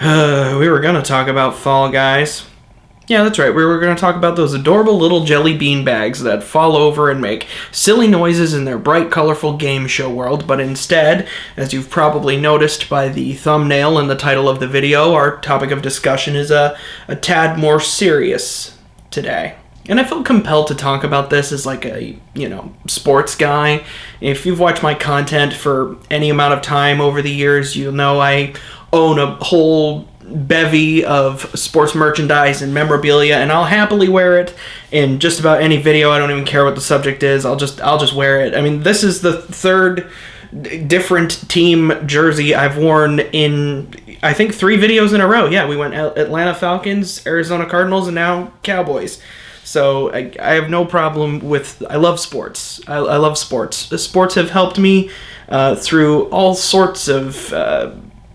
We were going to talk about Fall Guys. Yeah, that's right. We were going to talk about those adorable little jelly bean bags that fall over and make silly noises in their bright, colorful game show world. But instead, as you've probably noticed by the thumbnail and the title of the video, our topic of discussion is a tad more serious today. And I feel compelled to talk about this as like a, sports guy. If you've watched my content for any amount of time over the years, you'll know I own a whole bevy of sports merchandise and memorabilia, and I'll happily wear it in just about any video. I don't even care what the subject is. I'll just wear it. I mean, this is the third different team jersey I've worn in, I think, 3 videos in a row. Yeah, we went Atlanta Falcons, Arizona Cardinals, and now Cowboys. So I have no problem with... I love sports. I love sports. Sports have helped me through all sorts of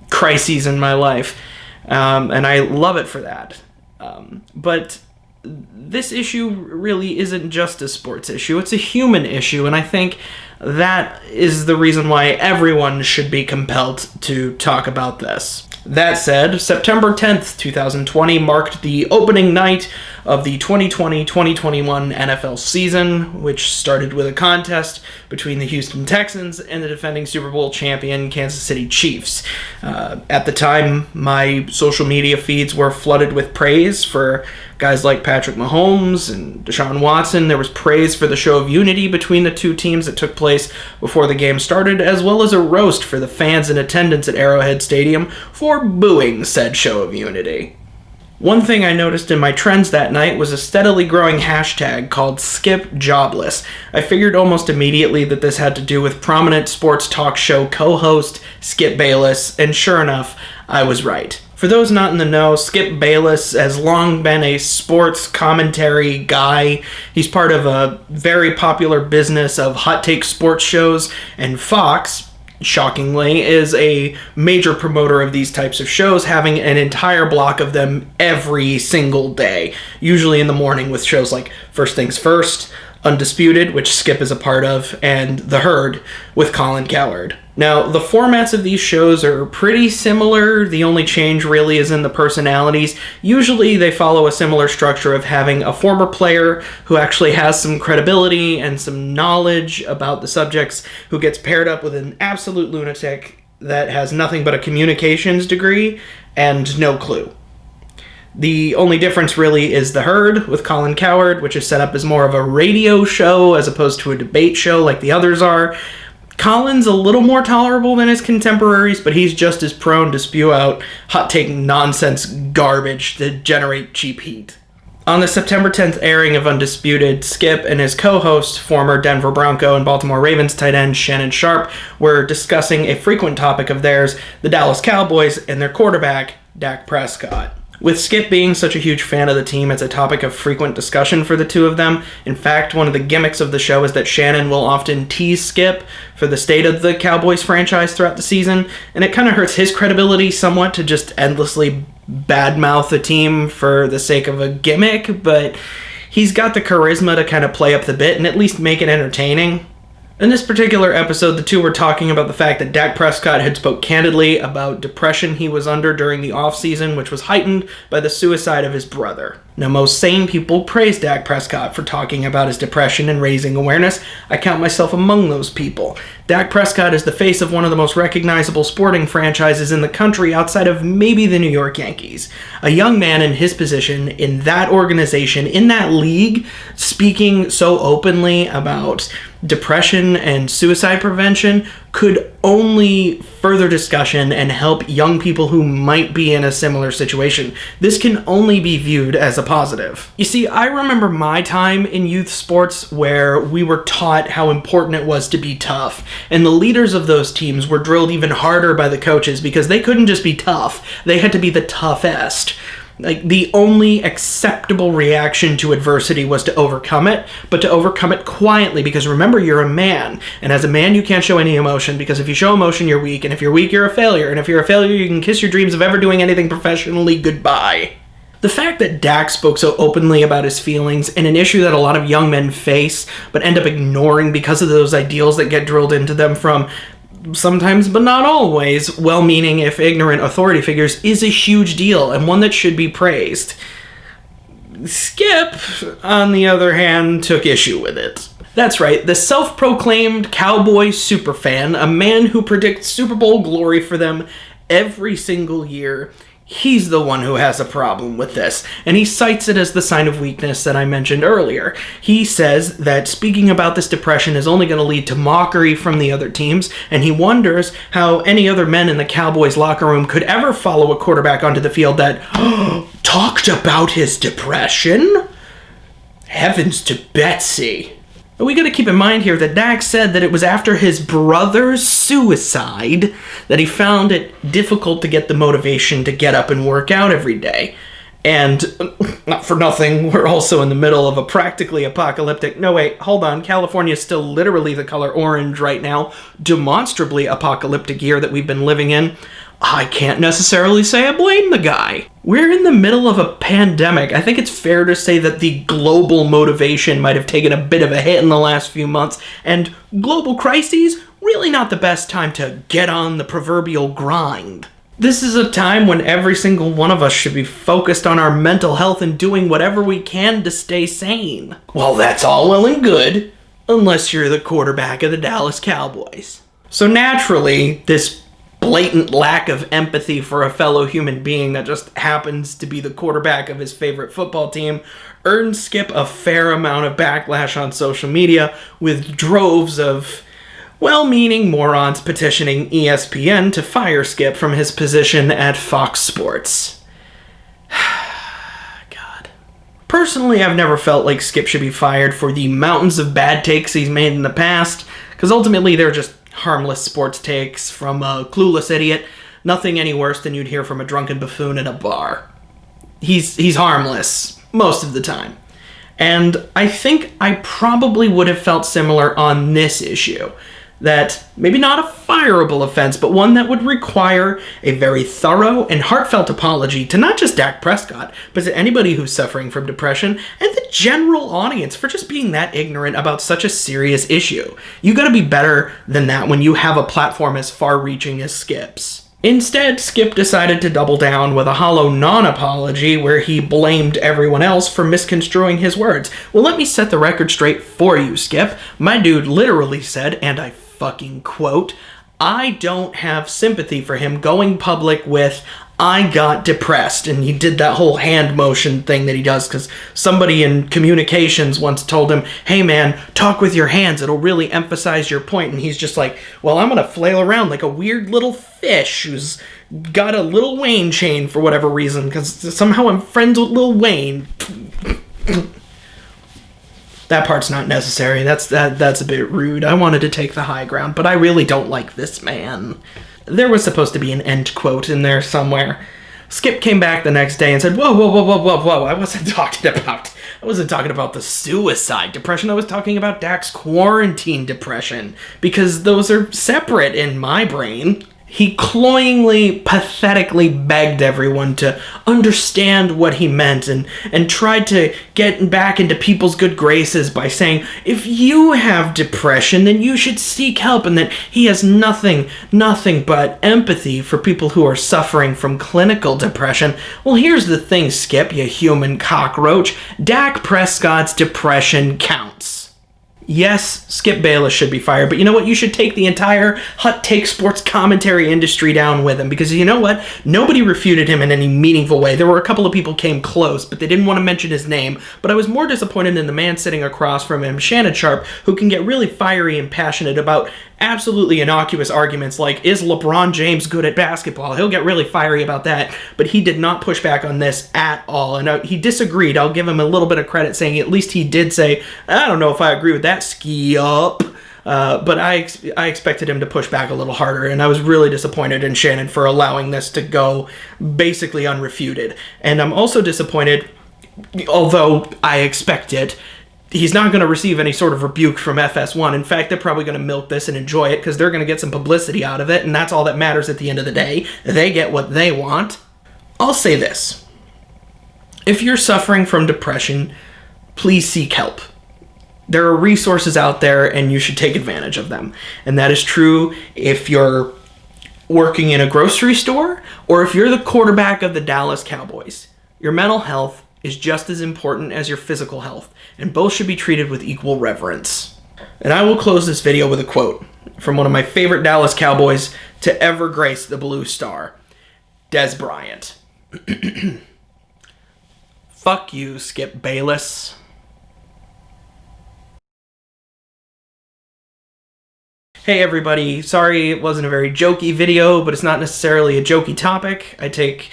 crises in my life. And I love it for that. But this issue really isn't just a sports issue. It's a human issue, and I think that is the reason why everyone should be compelled to talk about this. That said, September 10th, 2020 marked the opening night of the 2020-2021 NFL season, which started with a contest between the Houston Texans and the defending Super Bowl champion Kansas City Chiefs. At the time, my social media feeds were flooded with praise for guys like Patrick Mahomes and Deshaun Watson. There was praise for the show of unity between the two teams that took place before the game started, as well as a roast for the fans in attendance at Arrowhead Stadium for booing said show of unity. One thing I noticed in my trends that night was a steadily growing hashtag called #SkipJobless. I figured almost immediately that this had to do with prominent sports talk show co-host Skip Bayless, and sure enough, I was right. For those not in the know, Skip Bayless has long been a sports commentary guy. He's part of a very popular business of hot take sports shows, and Fox, shockingly, is a major promoter of these types of shows, having an entire block of them every single day, usually in the morning with shows like First Things First, Undisputed, which Skip is a part of, and The Herd with Colin Cowherd. Now, the formats of these shows are pretty similar. The only change really is in the personalities. Usually they follow a similar structure of having a former player who actually has some credibility and some knowledge about the subjects, who gets paired up with an absolute lunatic that has nothing but a communications degree and no clue. The only difference really is The Herd with Colin Cowherd, which is set up as more of a radio show as opposed to a debate show like the others are. Colin's a little more tolerable than his contemporaries, but he's just as prone to spew out hot-take nonsense garbage to generate cheap heat. On the September 10th airing of Undisputed, Skip and his co-host, former Denver Bronco and Baltimore Ravens tight end Shannon Sharpe, were discussing a frequent topic of theirs, the Dallas Cowboys, and their quarterback, Dak Prescott. With Skip being such a huge fan of the team, it's a topic of frequent discussion for the two of them. In fact, one of the gimmicks of the show is that Shannon will often tease Skip for the state of the Cowboys franchise throughout the season, and it kind of hurts his credibility somewhat to just endlessly badmouth the team for the sake of a gimmick, but he's got the charisma to kind of play up the bit and at least make it entertaining. In this particular episode, the two were talking about the fact that Dak Prescott had spoke candidly about depression he was under during the offseason, which was heightened by the suicide of his brother. Now, most sane people praise Dak Prescott for talking about his depression and raising awareness. I count myself among those people. Dak Prescott is the face of one of the most recognizable sporting franchises in the country outside of maybe the New York Yankees. A young man in his position, in that organization, in that league, speaking so openly about depression and suicide prevention could only further discussion and help young people who might be in a similar situation. This can only be viewed as a positive. You see, I remember my time in youth sports where we were taught how important it was to be tough, and the leaders of those teams were drilled even harder by the coaches because they couldn't just be tough, they had to be the toughest. Like, the only acceptable reaction to adversity was to overcome it, but to overcome it quietly, because remember, you're a man, and as a man you can't show any emotion, because if you show emotion you're weak, and if you're weak you're a failure, and if you're a failure you can kiss your dreams of ever doing anything professionally goodbye. The fact that Dak spoke so openly about his feelings in an issue that a lot of young men face, but end up ignoring because of those ideals that get drilled into them from sometimes but not always, well-meaning if ignorant authority figures is a huge deal and one that should be praised. Skip, on the other hand, took issue with it. That's right, the self-proclaimed cowboy superfan, a man who predicts Super Bowl glory for them every single year, he's the one who has a problem with this, and he cites it as the sign of weakness that I mentioned earlier. He says that speaking about this depression is only going to lead to mockery from the other teams, and he wonders how any other men in the Cowboys locker room could ever follow a quarterback onto the field that talked about his depression? Heavens to Betsy. But we gotta keep in mind here that Dak said that it was after his brother's suicide that he found it difficult to get the motivation to get up and work out every day. And, not for nothing, we're also in the middle of a practically apocalyptic... No, wait, hold on. California is still literally the color orange right now. Demonstrably apocalyptic year that we've been living in. I can't necessarily say I blame the guy. We're in the middle of a pandemic. I think it's fair to say that the global motivation might have taken a bit of a hit in the last few months, and global crises, really not the best time to get on the proverbial grind. This is a time when every single one of us should be focused on our mental health and doing whatever we can to stay sane. Well, that's all well and good, unless you're the quarterback of the Dallas Cowboys. So naturally, this blatant lack of empathy for a fellow human being that just happens to be the quarterback of his favorite football team earned Skip a fair amount of backlash on social media, with droves of well-meaning morons petitioning ESPN to fire Skip from his position at Fox Sports. God. Personally, I've never felt like Skip should be fired for the mountains of bad takes he's made in the past, because ultimately they're just harmless sports takes from a clueless idiot. Nothing any worse than you'd hear from a drunken buffoon in a bar. He's harmless most of the time. And I think I probably would have felt similar on this issue. That maybe not a fireable offense, but one that would require a very thorough and heartfelt apology to not just Dak Prescott, but to anybody who's suffering from depression and the general audience for just being that ignorant about such a serious issue. You gotta be better than that when you have a platform as far-reaching as Skip's. Instead, Skip decided to double down with a hollow non-apology where he blamed everyone else for misconstruing his words. Well, let me set the record straight for you, Skip. My dude literally said, and I fucking quote, "I don't have sympathy for him going public with, I got depressed." And he did that whole hand motion thing that he does because somebody in communications once told him, "Hey man, talk with your hands, it'll really emphasize your point." And he's just like, "Well, I'm gonna flail around like a weird little fish who's got a Lil Wayne chain for whatever reason, because somehow I'm friends with Lil Wayne." That part's not necessary. That's a bit rude. I wanted to take the high ground, but I really don't like this man. There was supposed to be an end quote in there somewhere. Skip came back the next day and said, whoa, I wasn't talking about the suicide depression. I was talking about Dak's quarantine depression, because those are separate in my brain. He cloyingly, pathetically begged everyone to understand what he meant and tried to get back into people's good graces by saying, if you have depression, then you should seek help, and that he has nothing but empathy for people who are suffering from clinical depression. Well, here's the thing, Skip, you human cockroach. Dak Prescott's depression counts. Yes, Skip Bayless should be fired, but you know what? You should take the entire Hot Take sports commentary industry down with him, because you know what? Nobody refuted him in any meaningful way. There were a couple of people came close, but they didn't want to mention his name. But I was more disappointed in the man sitting across from him, Shannon Sharp, who can get really fiery and passionate about absolutely innocuous arguments like, is LeBron James good at basketball? He'll get really fiery about that, but he did not push back on this at all, and he disagreed. I'll give him a little bit of credit, saying at least he did say, I don't know if I agree with that, ski up. But I expected him to push back a little harder, and I was really disappointed in Shannon for allowing this to go basically unrefuted. And I'm also disappointed, although I expect it, he's not going to receive any sort of rebuke from FS1. In fact, they're probably going to milk this and enjoy it because they're going to get some publicity out of it, and that's all that matters at the end of the day. They get what they want. I'll say this. If you're suffering from depression, please seek help. there are resources out there, and you should take advantage of them. And that is true if you're working in a grocery store or if you're the quarterback of the Dallas Cowboys. Your mental health is just as important as your physical health, and both should be treated with equal reverence. And I will close this video with a quote from one of my favorite Dallas Cowboys to ever grace the Blue Star, Dez Bryant. Fuck you, Skip Bayless. Hey everybody, sorry it wasn't a very jokey video, but it's not necessarily a jokey topic. I take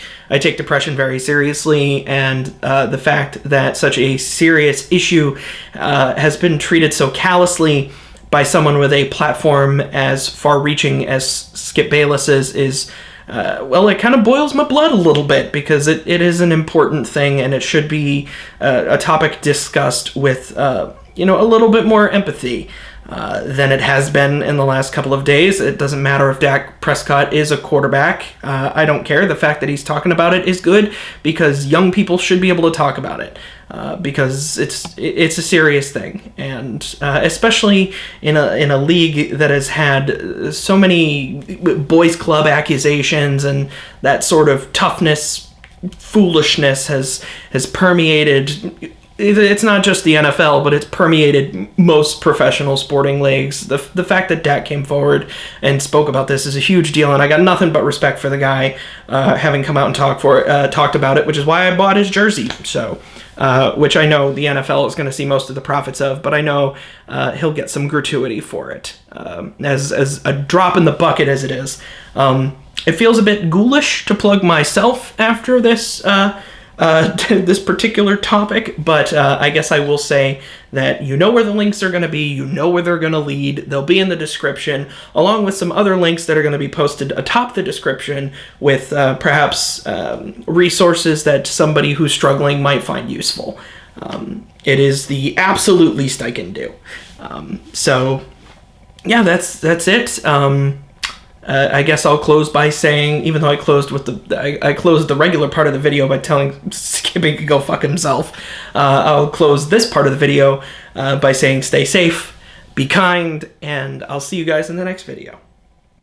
depression very seriously, and the fact that such a serious issue has been treated so callously by someone with a platform as far-reaching as Skip Bayless's is, well, it kind of boils my blood a little bit, because it is an important thing, and it should be a topic discussed with, a little bit more empathy than it has been in the last couple of days. It doesn't matter if Dak Prescott is a quarterback. I don't care. The fact that he's talking about it is good, because young people should be able to talk about it, because it's a serious thing, and especially in a league that has had so many boys club accusations, and that sort of toughness, foolishness has permeated. It's not just the NFL, but it's permeated most professional sporting leagues. The fact that Dak came forward and spoke about this is a huge deal, and I got nothing but respect for the guy, having come out and talked about it, which is why I bought his jersey. So, which I know the NFL is going to see most of the profits of, but I know he'll get some gratuity for it, as a drop in the bucket as it is. It feels a bit ghoulish to plug myself after this. This particular topic, but I guess I will say that you know where the links are going to be, you know where they're going to lead. They'll be in the description, along with some other links that are going to be posted atop the description with perhaps resources that somebody who's struggling might find useful. It is the absolute least I can do. So yeah, that's it. I guess I'll close by saying, even though I closed the regular part of the video by telling Skippy to go fuck himself, I'll close this part of the video by saying stay safe, be kind, and I'll see you guys in the next video.